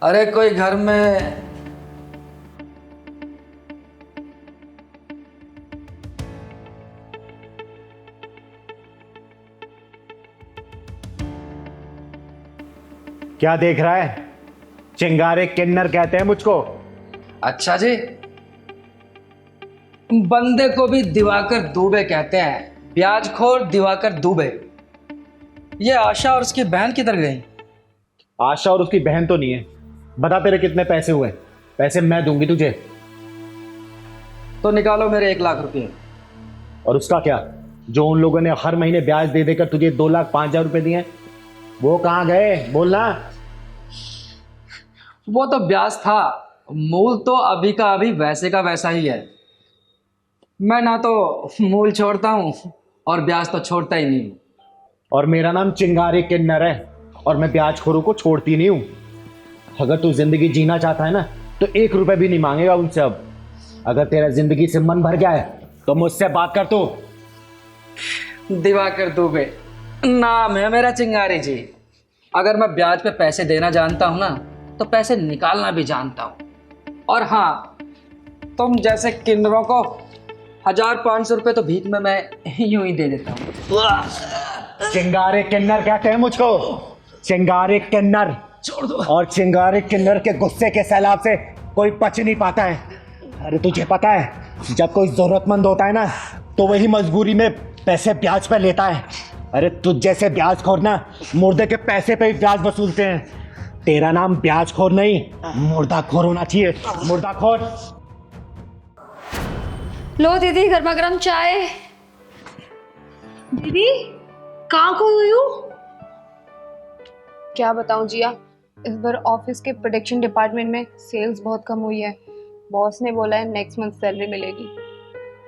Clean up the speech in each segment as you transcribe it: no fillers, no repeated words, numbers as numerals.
अरे कोई घर में। क्या देख रहा है? चिंगारे किन्नर कहते हैं मुझको। अच्छा जी, बंदे को भी दिवाकर दुबे कहते हैं। ब्याजखोर दिवाकर दुबे। ये आशा और उसकी बहन किधर गई? आशा और उसकी बहन तो नहीं है। बता तेरे कितने पैसे हुए? पैसे मैं दूंगी तुझे। तो निकालो मेरे 1 लाख रुपए। और उसका क्या? जो उन लोगों ने हर महीने ब्याज दे देकर तुझे 2,05,000 रुपए दिए हैं, वो कहाँ गए? बोलना। वो तो ब्याज था, मूल तो अभी का अभी वैसे का वैसा ही है। मैं ना तो मूल छोड़ता हूँ और ब्याज तो छोड़ता ही नहीं हूँ। और मेरा नाम चिंगारी किन्नर है और मैं ब्याजखोरों को छोड़ती नहीं हूँ। अगर तू जिंदगी जीना चाहता है ना तो 1 रुपए भी नहीं मांगेगा उनसे अब। अगर तेरा जिंदगी से मन भर गया है तो मुझसे बात कर तू। दिवाकर दुबे नाम है मेरा, चिंगारी जी। अगर मैं ब्याज पे पैसे देना जानता हूँ ना तो पैसे निकालना भी जानता हूँ। और हाँ, तुम जैसे किन्नरों को 1,500 रुपये तो भीख में मैं यूं ही दे देता हूँ। चिंगारे किन्नर कहते हैं मुझको। चिंगारे किन्नर। छोड़ दो। और चिंगारे किन्नर के गुस्से के सैलाब से कोई बच नहीं पाता है। अरे तुझे पता है, जब कोई जरूरतमंद होता है ना तो वही मजबूरी में पैसे ब्याज पर लेता है। अरे तुझ जैसे ब्याजखोर ना मुर्दे के पैसे पे ही ब्याज वसूलते हैं। तेरा नाम ब्याजखोर नहीं, मुर्दाखोर होना चाहिए। मुर्दाखोर। लो दीदी, गर्मा गर्म चाय। दीदी कहाँ खो हुई हो? क्या बताऊं जिया, इस बार ऑफिस के प्रोडक्शन डिपार्टमेंट में सेल्स बहुत कम हुई है। बॉस ने बोला है नेक्स्ट मंथ सैलरी मिलेगी।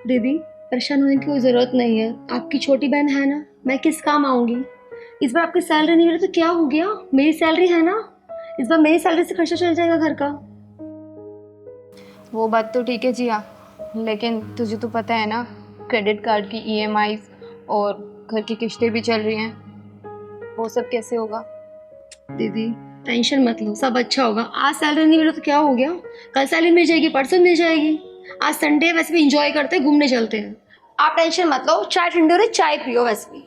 दीदी परेशान होने की कोई ज़रूरत नहीं है, आपकी छोटी बहन है ना, मैं किस काम आऊँगी? इस बार आपकी सैलरी नहीं मिली तो क्या हो गया, मेरी सैलरी है ना, इस बार मेरी सैलरी से खर्चा चल जाएगा घर का। वो बात तो ठीक है जिया, लेकिन तुझे तो पता है ना, क्रेडिट कार्ड की ईएमआईज और घर की किस्तें भी चल रही हैं। वो सब कैसे होगा? दीदी टेंशन मत लो, सब अच्छा होगा। आज सैलरी नहीं मिली तो क्या हो गया, कल सैलरी मिल जाएगी, परसों मिल जाएगी। आज संडे वैसे भी इंजॉय करते हैं, घूमने चलते हैं। आप टेंशन मत लो, चाय ठंडी हो रही, चाय पियो वैसे भी।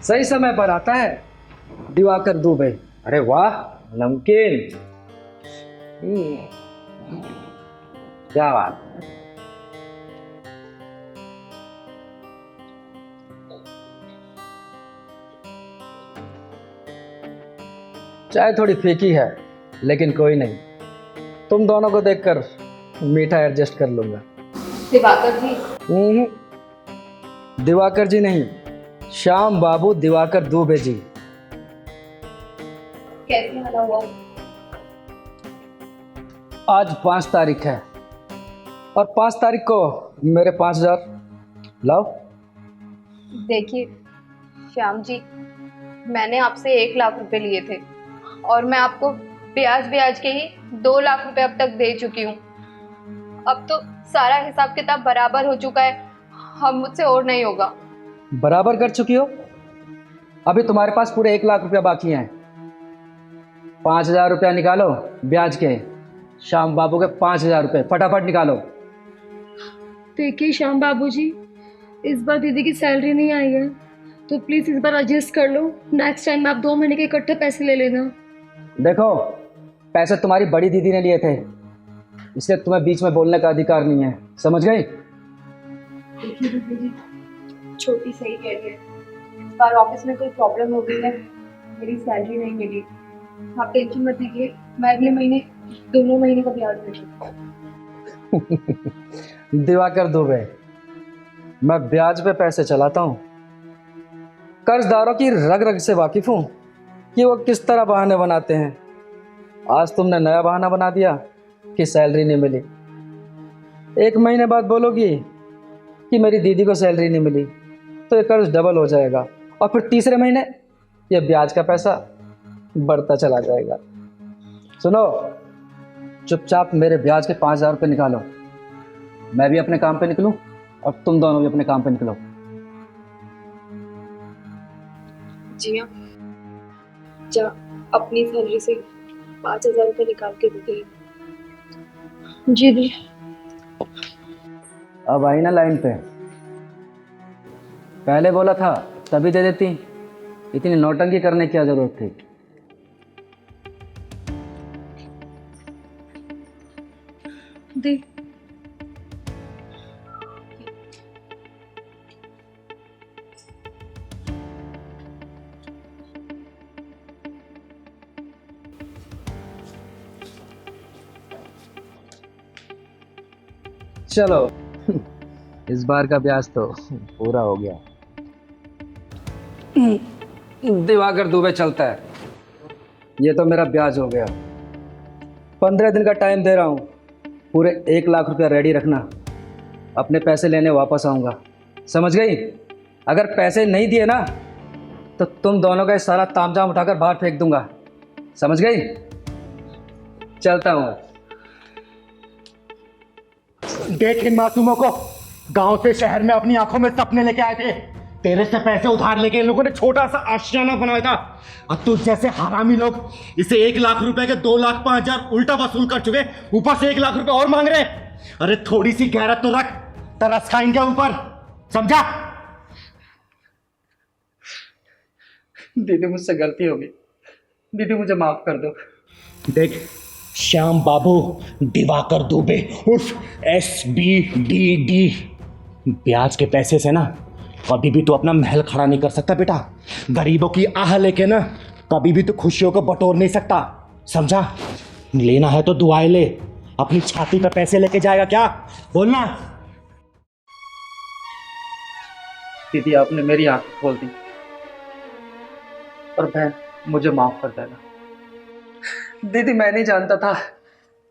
सही समय पर आता है दिवाकर दुबे। अरे वाह, नमकीन। क्या बात। चाय थोड़ी फीकी है, लेकिन कोई नहीं, तुम दोनों को देखकर मीठा एडजस्ट कर लूंगा। दिवाकर जी? दिवाकर जी नहीं, श्याम बाबू दिवाकर दुबे जी। कैसे वाला हुआ? आज 5 तारीख है और 5 तारीख को मेरे 5,000 लाओ। देखिए श्याम जी, मैंने आपसे 1 लाख रुपए लिए थे और मैं आपको ब्याज ब्याज के ही 2 लाख रुपए अब तक दे चुकी हूँ। अब तो सारा हिसाब किताब बराबर हो चुका है, अब मुझसे और नहीं होगा। बराबर कर चुकी हो? अभी तुम्हारे पास पूरे 1 लाख रुपया बाकी हैं। 5,000 रुपया निकालो ब्याज के। श्याम बाबू के 5,000 रुपये फटाफट निकालो। देखिए श्याम बाबूजी, इस बार दीदी की सैलरी नहीं आई है तो प्लीज़ इस बार एडजस्ट कर लो। नेक्स्ट टाइम आप 2 महीने के इकट्ठे पैसे ले लेना। देखो, पैसे तुम्हारी बड़ी दीदी ने लिए थे, इसलिए तुम्हें बीच में बोलने का अधिकार नहीं है, समझ गई? देखिए दीदी जी, छोटी सही कह रही है, इस बार ऑफिस में कोई प्रॉब्लम हो गई है, मेरी सैलरी नहीं मिली। आप टेंशन मत लीजिए, मैं अगले महीने दोनों महीने का ब्याज दे दूँगी। दिवाकर दुबे, मैं ब्याज पे पैसे चलाता हूँ। कर्जदारों की रग रग से वाकिफ हूँ कि वो किस तरह बहाने बनाते हैं। आज तुमने नया बहाना बना दिया कि सैलरी नहीं मिली। 1 महीने बाद बोलोगी कि मेरी दीदी को सैलरी नहीं मिली, तो ये कर्ज डबल हो जाएगा और फिर तीसरे महीने ये ब्याज का पैसा बढ़ता चला जाएगा। सुनो, चुपचाप मेरे ब्याज के 5,000 रुपये निकालो, मैं भी अपने काम पे निकलूं और तुम दोनों भी अपने काम पे निकलो। जी हाँ, जा अपनी सैलरी से 5,000 रुपये निकाल के दीजिए। जी दी। अब आई ना लाइन पे। पहले बोला था तभी दे देती, इतनी नौटंकी करने की क्या जरूरत थी। दी। चलो इस बार का ब्याज तो पूरा हो गया। दिवाकर दुबे चलता है, ये तो मेरा ब्याज हो गया। 15 दिन का टाइम दे रहा हूँ, पूरे 1 लाख रुपया रेडी रखना, अपने पैसे लेने वापस आऊँगा, समझ गई? अगर पैसे नहीं दिए ना तो तुम दोनों का सारा तामझाम उठाकर बाहर फेंक दूंगा, समझ गई? चलता हूँ। देख इन मासूमों को, गांव से शहर में अपनी आंखों में सपने लेके आए थे, तेरे से पैसे उधार लेके इन लोगों ने छोटा सा आशियाना बनाया था, और तू जैसे हरामी लोग इसे 1 लाख रुपए के 2,05,000 उल्टा वसूल कर चुके, ऊपर से 1 लाख रुपए और मांग रहे। अरे थोड़ी सी गैरत तो रख, तरस खा इनके ऊपर, समझा? दीदी मुझसे गलती होगी, दीदी मुझे माफ कर दो। देख श्याम बाबू दिवाकर दुबे उर्फ SBDD, ब्याज के पैसे से ना कभी भी तू अपना महल खड़ा नहीं कर सकता बेटा। गरीबों की आह लेके ना कभी भी तू खुशियों को बटोर नहीं सकता, समझा? लेना है तो दुआएं ले, अपनी छाती पर पैसे लेके जाएगा क्या? बोलना। दीदी आपने मेरी आंख खोल दी, और बहन मुझे माफ कर देना। दीदी मैं नहीं जानता था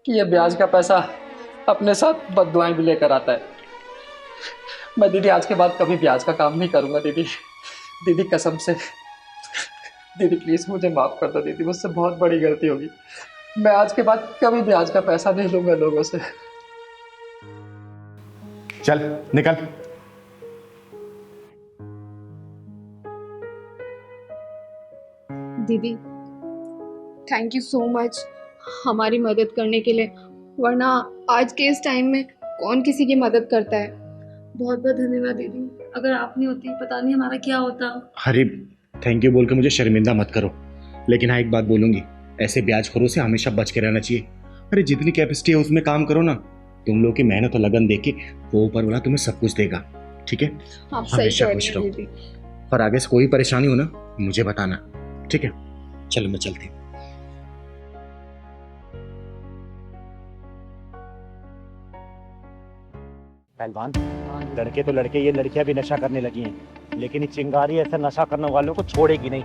कि ये ब्याज का पैसा अपने साथ बददुआएं भी लेकर आता है। मैं दीदी आज के बाद कभी ब्याज का काम नहीं करूंगा दीदी, दीदी कसम से। दीदी प्लीज मुझे माफ कर दो दीदी, मुझसे बहुत बड़ी गलती होगी। मैं आज के बाद कभी ब्याज का पैसा नहीं लूंगा लोगों से। चल निकल। दीदी थैंक यू सो मच हमारी मदद करने के लिए, वरना आज के इस टाइम में कौन किसी की मदद करता है। बहुत बहुत धन्यवाद दीदी, अगर आप नहीं होती पता नहीं हमारा क्या होता। अरे थैंक यू बोल के मुझे शर्मिंदा मत करो, लेकिन हाँ एक बात बोलूंगी, ऐसे ब्याजखोरों से हमेशा बच के रहना चाहिए। अरे जितनी कैपेसिटी है उसमें काम करो ना, तुम लोग की मेहनत और लगन देख के वो ऊपर वाला तुम्हें सब कुछ देगा, ठीक है? आप सही हमेशा कह खुश रही रहो। हैं दीदी। पर आगे से कोई परेशानी हो ना मुझे बताना, ठीक है? चलो मैं चलती हूँ। पहलवान, लड़के तो लड़के, ये लड़कियां भी नशा करने लगी हैं, लेकिन ये चिंगारी ऐसा नशा करने वालों को छोड़ेगी नहीं।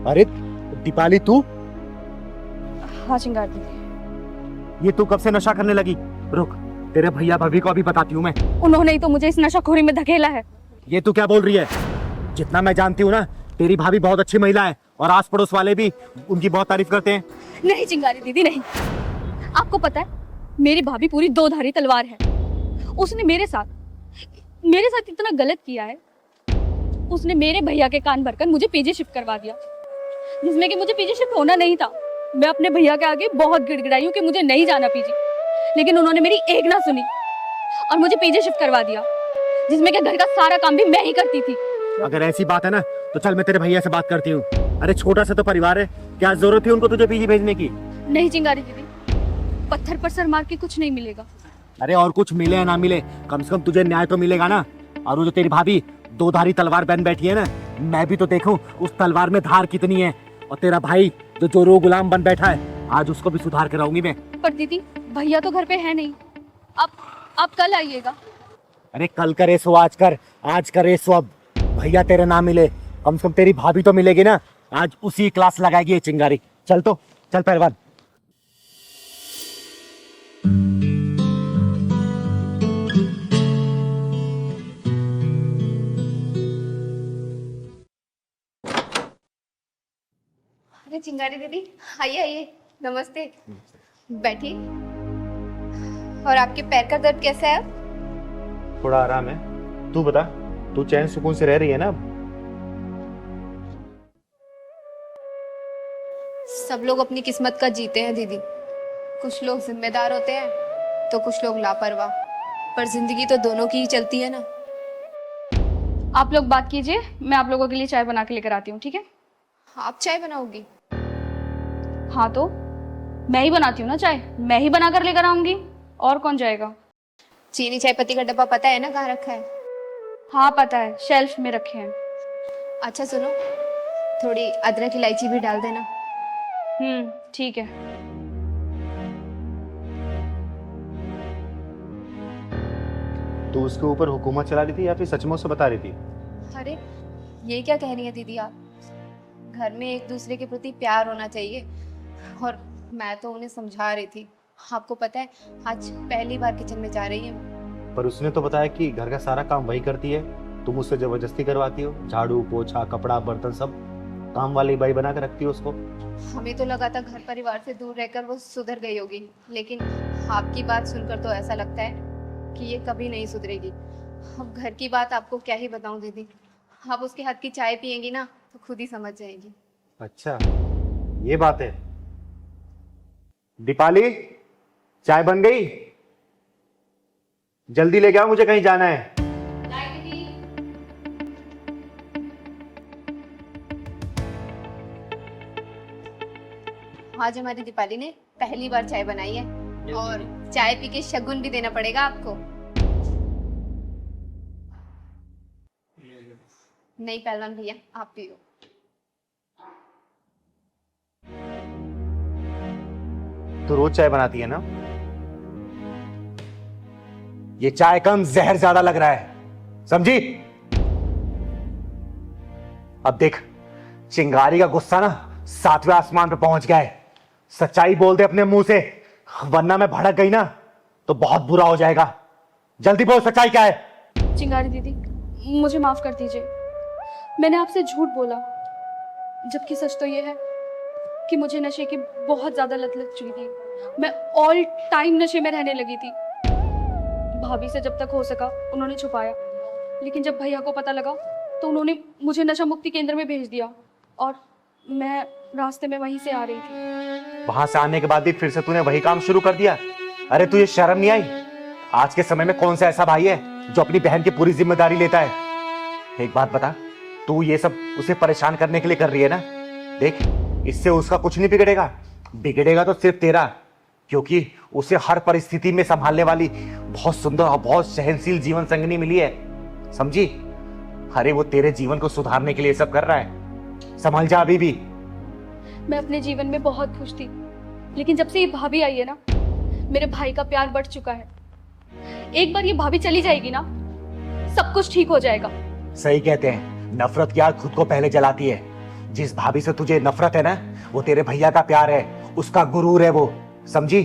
अरे दीपाली तू? हाँ चिंगार दीदी। ये तू कब से नशा करने लगी? रुक, तेरे भैया भाभी को अभी बताती हूँ मैं। उन्होंने ही तो मुझे इस नशाखोरी में धकेला है। ये तू क्या बोल रही है? जितना मैं जानती हूँ ना, तेरी भाभी बहुत अच्छी महिला है और आस पड़ोस वाले भी उनकी बहुत तारीफ करते हैं। नहीं चिंगारी दीदी नहीं, आपको पता है मेरी भाभी पूरी 2 धारी तलवार है। उसने मेरे साथ इतना गलत किया है, उसने मेरे भैया के कान भरकर मुझे पीजी शिफ्ट करवा दिया, जिसमें कि मुझे पीजी शिफ्ट होना नहीं था। मैं अपने भैया के आगे बहुत गिड़गिड़ाई हूँ कि मुझे नहीं जाना पीजी, लेकिन उन्होंने मेरी एक ना सुनी और मुझे पीजी शिफ्ट करवा दिया, जिसमें कि घर का सारा काम भी मैं ही करती थी। अगर ऐसी बात है ना तो चल मैं तेरे भैया से बात करती हूँ। अरे छोटा सा तो परिवार है, क्या जरूरत थी उनको तुझे पीजी भेजने की? नहीं चिंगारी दीदी, पत्थर पर सर मार के कुछ नहीं मिलेगा। अरे और कुछ मिले या ना मिले, कम से कम तुझे न्याय तो मिलेगा ना। और वो जो तेरी भाभी 2 धारी तलवार बन बैठी है ना, मैं भी तो देखूं उस तलवार में धार कितनी है। और तेरा भाई जो चोरों गुलाम बन बैठा है, आज उसको भी सुधार के रहूंगी मैं। पर दीदी भैया तो घर पे है नहीं, आप कल आइएगा। अरे कल करे सो आज कर, आज करे सो अब। भैया तेरे ना मिले, कम से कम तेरी भाभी तो मिलेगी ना। आज उसी क्लास लगाएगी ये चिंगारी। चल तो चल पहलवान। अरे चिंगारी दीदी आइए आइए, नमस्ते, बैठिए। और आपके पैर का दर्द कैसा है? थोड़ा आराम है। तू बता तू चैन सुकून से रह रही है ना? सब लोग अपनी किस्मत का जीते हैं दीदी। कुछ लोग जिम्मेदार होते हैं तो कुछ लोग लापरवाह, पर जिंदगी तो दोनों की ही चलती है ना। आप लोग बात कीजिए, मैं आप लोगों के लिए चाय बना के लेकर आती हूँ, ठीक है? आप चाय बनाओगी? हाँ तो मैं ही बनाती हूँ ना चाय, मैं ही बना कर लेकर आऊंगी, और कौन जाएगा? चीनी चाय पत्ती का डब्बा पता है ना कहाँ रखा है? हाँ पता है, शेल्फ में रखे हैं। अच्छा सुनो, थोड़ी अदरक इलायची भी डाल देना। ठीक है। तू उसके ऊपर हुकूमत चला रही थी या फिर सचमुच से बता रही थी? अरे ये क्या कह रही है दीदी आप? घर में एक दूसरे के प्रति प्यार होना चाहिए, और मैं तो उन्हें समझा रही थी। आपको पता है आज पहली बार किचन में जा रही है। पर उसने तो बताया कि घर का सारा काम वही करती है, तुम उससे जबरदस्ती करवाती हो। झाड़ू पोछा कपड़ा बर्तन सब काम वाली बाई बना कर रखती हो उसको। हमें तो लगा था घर परिवार से दूर रहकर वो सुधर गई होगी, लेकिन आपकी बात सुनकर तो ऐसा लगता है कि ये कभी नहीं सुधरेगी। अब घर की बात आपको क्या ही बताऊं दीदी, आप उसके हाथ की चाय पियेंगी ना तो खुद ही समझ जाएगी। अच्छा ये बात है। दीपाली चाय बन गई? जल्दी ले आओ, मुझे कहीं जाना है। आज हमारी दीपाली ने पहली बार चाय बनाई है, और चाय पी के शगुन भी देना पड़ेगा आपको। नहीं पहलवान भैया, आप पियो। तो रोज चाय बनाती है ना? ये चाय कम जहर ज्यादा लग रहा है, समझी? अब देख, चिंगारी का गुस्सा ना 7वें आसमान पे पहुंच गया है। सच्चाई बोल दे अपने मुंह से, वरना मैं भड़क गई ना तो बहुत बुरा हो जाएगा। जल्दी बोल, सच्चाई क्या है? चिंगारी दीदी, मुझे माफ कर दीजिए, मैंने आपसे झूठ बोला, जबकि सच तो ये है कि मुझे नशे की बहुत ज्यादा लत लग चुकी थी। मैं ऑल टाइम नशे में रहने लगी थी। भाभी से जब तक हो सका उन्होंने छुपाया, लेकिन जब भैया को पता लगा तो उन्होंने मुझे नशा मुक्ति केंद्र में भेज दिया, और मैं रास्ते में वहीं से आ रही थी। वहां से आने के बाद भी फिर से तूने वही काम शुरू कर दिया? अरे तुझे शर्म नहीं आई? आज के समय में कौन सा ऐसा भाई है जो अपनी बहन की पूरी जिम्मेदारी लेता है? एक बात बता, तू ये सब उसे परेशान करने के लिए कर रही है ना? देख, इससे उसका कुछ नहीं बिगड़ेगा, बिगड़ेगा तो सिर्फ तेरा, क्योंकि उसे हर परिस्थिति में संभालने वाली बहुत सुंदर और बहुत सहनशील जीवन संगिनी मिली है, समझी? अरे वो तेरे जीवन को सुधारने के लिए सब कर रहा है, संभल जा अभी भी। मैं अपने जीवन में बहुत खुश थी, लेकिन जब से ये भाभी आई है ना, मेरे भाई का प्यार बढ़ चुका है। एक बार ये भाभी चली जाएगी ना, सब कुछ ठीक हो जाएगा। सही कहते हैं, नफरत की आग खुद को पहले जलाती है। जिस भाभी से तुझे नफरत है ना, वो तेरे भैया का प्यार है, उसका गुरूर है वो, समझी?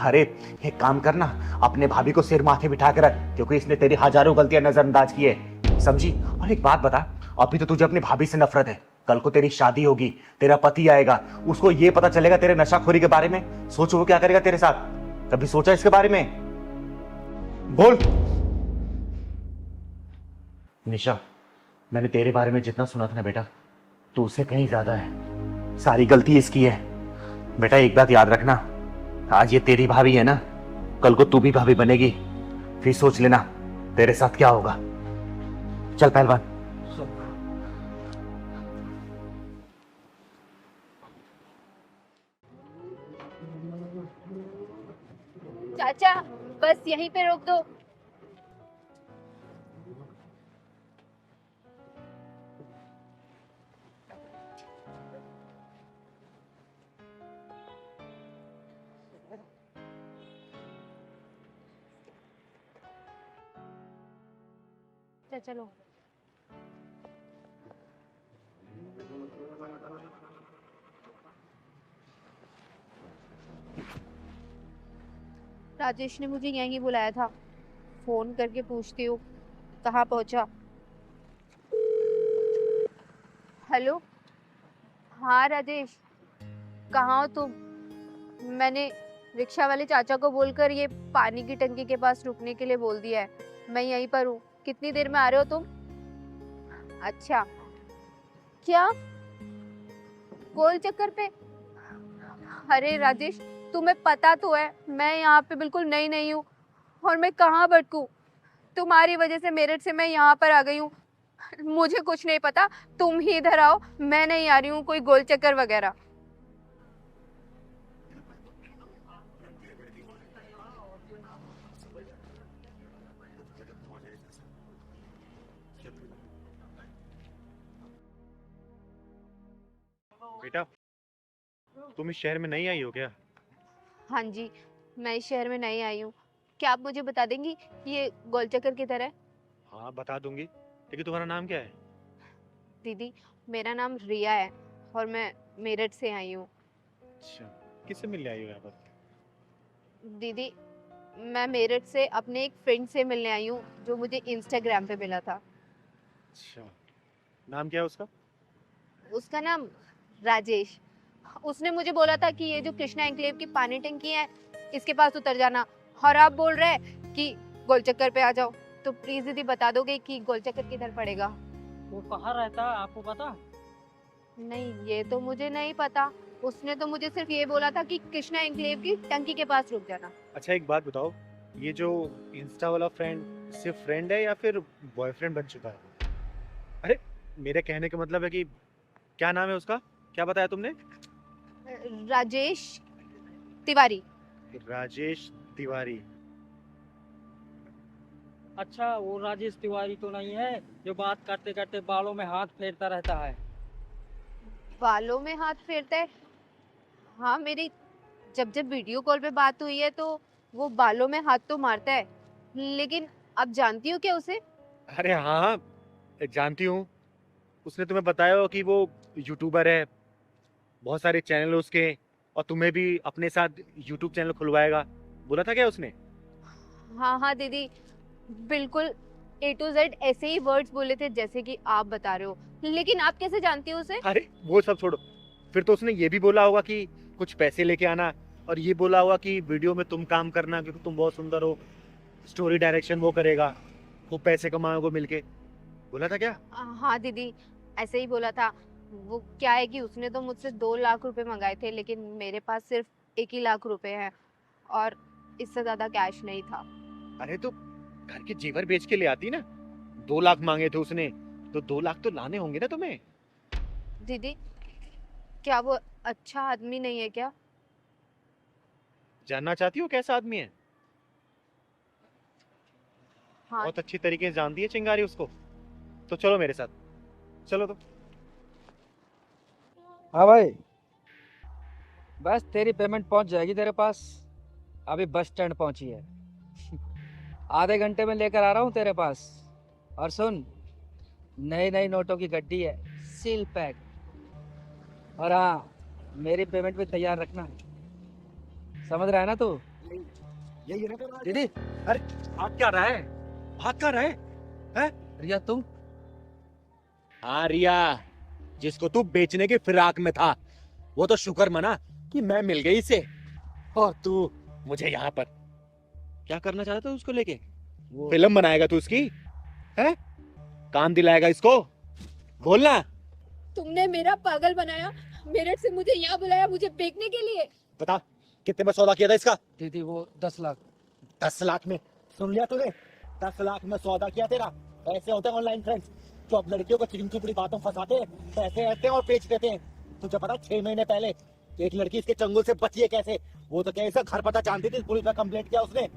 अरे एक काम करना, अपने भाभी को सिर माथे बिठा के रख, क्योंकि इसने तेरी हजारों गलतियां नजरअंदाज की है, समझी? और एक बात बता, अभी तो तुझे अपनी भाभी से नफरत है, कल को तेरी शादी होगी, तेरा पति आएगा, उसको ये पता चलेगा तेरे नशाखोरी के बारे में, सोचो वो क्या करेगा तेरे साथ? कभी सोचा इसके बारे में? बोल। निशा, मैंने तेरे बारे में जितना सुना था ना बेटा, तू उससे कहीं ज्यादा है। सारी गलती इसकी है बेटा। एक बात याद रखना, आज ये तेरी भाभी है ना, कल को तू भी भाभी बनेगी, फिर सोच लेना तेरे साथ क्या होगा। चल पहलवान। चाचा बस यहीं पे रोक दो। चलो राजेश ने मुझे यहीं बुलाया था, फोन करके पूछती हूँ कहाँ पहुँचा। हेलो, हाँ राजेश, कहाँ हो तुम? मैंने रिक्शा वाले चाचा को बोलकर ये पानी की टंकी के पास रुकने के लिए बोल दिया है। मैं यहीं पर हूँ, कितनी देर में आ रहे हो तुम? अच्छा, क्या गोल चक्कर पे? अरे राजेश, तुम्हें पता तो है मैं यहाँ पे बिल्कुल नई नहीं हूँ और मैं कहाँ भटकूं। तुम्हारी वजह से मेरठ से मैं यहाँ पर आ गई हूँ। मुझे कुछ नहीं पता, तुम ही इधर आओ, मैं नहीं आ रही हूँ कोई गोल चक्कर वगैरह। बेटा, तुम इस शहर में नहीं आई हो क्या? हाँ जी, मैं इस शहर में नई आई हूँ। क्या आप मुझे बता देंगी ये गोल चक्कर किधर है? हाँ, बता दूंगी, लेकिन तुम्हारा नाम क्या है? दीदी, मेरा नाम रिया है और मैं मेरठ से आई हूँ। अच्छा, किससे मिलने आई हो यहाँ पर? दीदी, मैं मेरठ से अपने एक फ्रेंड से मिलने आई हूँ जो मुझे इंस्टाग्राम पे मिला था। अच्छा, नाम क्या है उसका? उसका नाम राजेश। उसने मुझे बोला था कि ये जो कृष्णा एन्क्लेव की पानी टंकी है इसके पास उतर जाना, और आप बोल रहे हैं कि गोल चक्कर पे आ जाओ। तो प्लीज दीदी बता दोगे कि गोल चक्कर किधर पड़ेगा? वो कहाँ रहता है आपको पता? नहीं, ये तो मुझे नहीं पता। उसने तो मुझे सिर्फ ये बोला था कि कृष्णा एन्क्लेव की टंकी के पास रुक जाना। अच्छा, एक बात बताओ, ये जो इंस्टा वाला फ्रेंड सिर्फ फ्रेंड है या फिर बॉयफ्रेंड बन चुका है? अरे, मेरे कहने का मतलब है कि क्या नाम है उसका? क्या बताया तुमने? राजेश तिवारी। राजेश तिवारी। अच्छा, वो राजेश तिवारी तो नहीं है जो बात करते करते बालों में हाथ फेरता रहता है? बालों में हाथ फेरता है? हाँ, मेरी जब जब वीडियो कॉल पे बात हुई है तो वो बालों में हाथ तो मारता है, लेकिन अब जानती हो क्या उसे? अरे हाँ, जानती हूँ। उसने तुम्हें बताया हो कि वो यूट्यूबर है, बहुत सारे चैनल उसके, और तुम्हें भी अपने साथ यूट्यूब चैनल खुलवाएगा, बोला था क्या उसने? हाँ हाँ दीदी, बिल्कुल A to Z ऐसे ही वर्ड्स बोले थे जैसे कि आप बता रहे हो। लेकिन आप कैसे जानती हो उसे? अरे वो सब छोड़ो, फिर तो उसने ये भी बोला होगा कि कुछ पैसे लेके आना, और ये बोला होगा कि वीडियो में तुम काम करना क्योंकि तुम बहुत सुंदर हो, स्टोरी डायरेक्शन वो करेगा, वो पैसे कमाओगे मिलके, बोला था क्या? हाँ दीदी, ऐसे ही बोला था। वो क्या है कि उसने तो मुझसे 2 लाख रुपए मंगाए थे, लेकिन मेरे पास सिर्फ 1 ही लाख रुपए हैं और इससे ज्यादा कैश नहीं था। अरे तो घर के जेवर बेच के ले आती ना, 2 लाख मांगे थे उसने, तो 2 लाख तो लाने होंगे ना तुम्हें। दीदी, क्या वो अच्छा आदमी नहीं है क्या? जानना चाहती हो कैसा आदमी है? हाँ। बहुत अच्छी तरीके से जानती है चिंगारी उसको, तो चलो मेरे साथ, चलो तो। हाँ भाई, बस तेरी पेमेंट पहुंच जाएगी तेरे पास। अभी बस स्टैंड पहुंची है, आधे घंटे में लेकर आ रहा हूँ तेरे पास। और सुन, नई नई नोटों की गड्डी है, सील पैक। और हाँ, मेरी पेमेंट भी तैयार रखना, समझ रहा है ना तू? यही है ना दीदी, हाथ क्या रहा है? हाथ क्या रहा है? रिया तुम? हाँ रिया, जिसको तू बेचने की फिराक में था, वो तो शुक्र मना कि मैं मिल गई इसे, और तू मुझे यहाँ पर क्या करना चाहता था उसको लेके? फिल्म बनाएगा तू उसकी? है? काम दिलाएगा इसको? बोलना। तुमने मेरा पागल बनाया, मेरठ से मुझे यहाँ बुलाया मुझे बेचने के लिए। बता, कितने में सौदा किया था इसका? दीदी वो 10 लाख। 10 लाख में? सुन लिया तूने? 10 लाख में सौदा किया तेरा? ऐसे होते हैं ऑनलाइन फ्रेंड्स, जो अब लड़कियों को चिकन चुपड़ी बातों फंसाते हैं, पैसे रहते हैं और बेच देते हैं। तुझे पता 6 महीने पहले एक लड़की इसके चंगुल से बची है कैसे? वो तो क्या इसका घर पता जानती थी, पुलिस में कंप्लेंट किया उसने,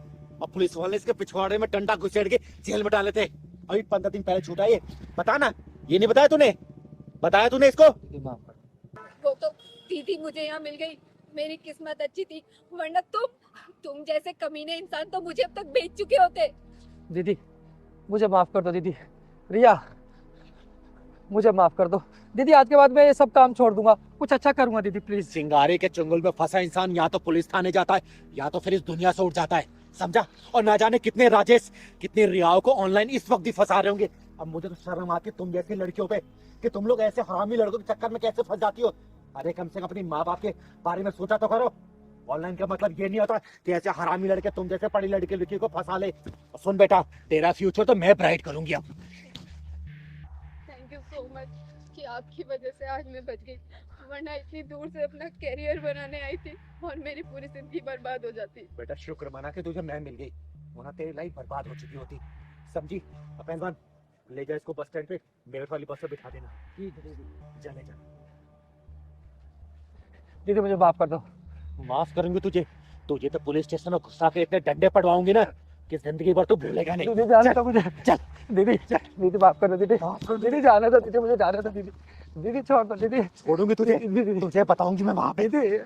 और पुलिस वाले इसके पिछवाड़े में डंडा घुसेड़ के जेल में डाले थे। अभी 15 दिन पहले छूटा ये। बता ना, ये नहीं बताया तूने? बताया तूने इसको? माफ कर। वो तो दीदी मुझे यहाँ मिल गई, मेरी किस्मत अच्छी थी, वरना तुम जैसे कमीने इंसान तो मुझे अब तक बेच चुके होते। दीदी मुझे माफ कर दो। दीदी, रिया मुझे माफ कर दो। दीदी आज के बाद मैं ये सब काम छोड़ दूंगा, कुछ अच्छा करूंगा दीदी प्लीज। सिंगारे के चंगुल में फंसा इंसान या तो पुलिस थाने जाता है या तो फिर इस दुनिया से उठ जाता है, समझा? और ना जाने कितने राजेश, कितने रियाओं को ऑनलाइन इस वक्त भी फंसा रहे होंगे। अब मुझे तो शर्म आती है तुम जैसी लड़कियों पे, कि तुम लोग ऐसे हरामी लड़कों के चक्कर में कैसे फंस जाती हो। अरे कम से कम अपनी माँ बाप के बारे में सोचा तो करो। ऑनलाइन का मतलब ये नहीं होता कि ऐसे हरामी लड़के तुम जैसे पढ़ी लड़की को फंसा ले। सुन बेटा, तेरा फ्यूचर तो मैं ब्राइट करूंगी अब। थैंक यू सो मच कि आपकी वजह से आज मैं बच गई, वरना इतनी दूर से अपना करियर बनाने आई थी और मेरी पूरी जिंदगी बर्बाद हो जाती। बेटा शुक्र मना के तुझे मैं मिल गई, वरना तेरी लाइफ बर्बाद हो चुकी होती। समझी? अब पहलवान ले जा इसको बस स्टैंड पे, मेरठ वाली बस पे बिठा देना। ठीक है दीदी। जा ले जा। दीदी मुझे माफ कर दो। माफ करूंगी तुझे, तुझे तो पुलिस स्टेशन में घुसा के इतने डंडे पड़वाऊंगी ना कि जिंदगी भर तू भूलेगा नहीं। दीदी जाने दो मुझे। चल दीदी दीदी माफ कर दो दीदी। दीदी जाने दो दीदी, मुझे जाने दो दीदी। दीदी छोड़ दो दीदी। छोड़ूंगी तुझे, दीदी तुझे बताऊंगी मैं वहां पे। दीदी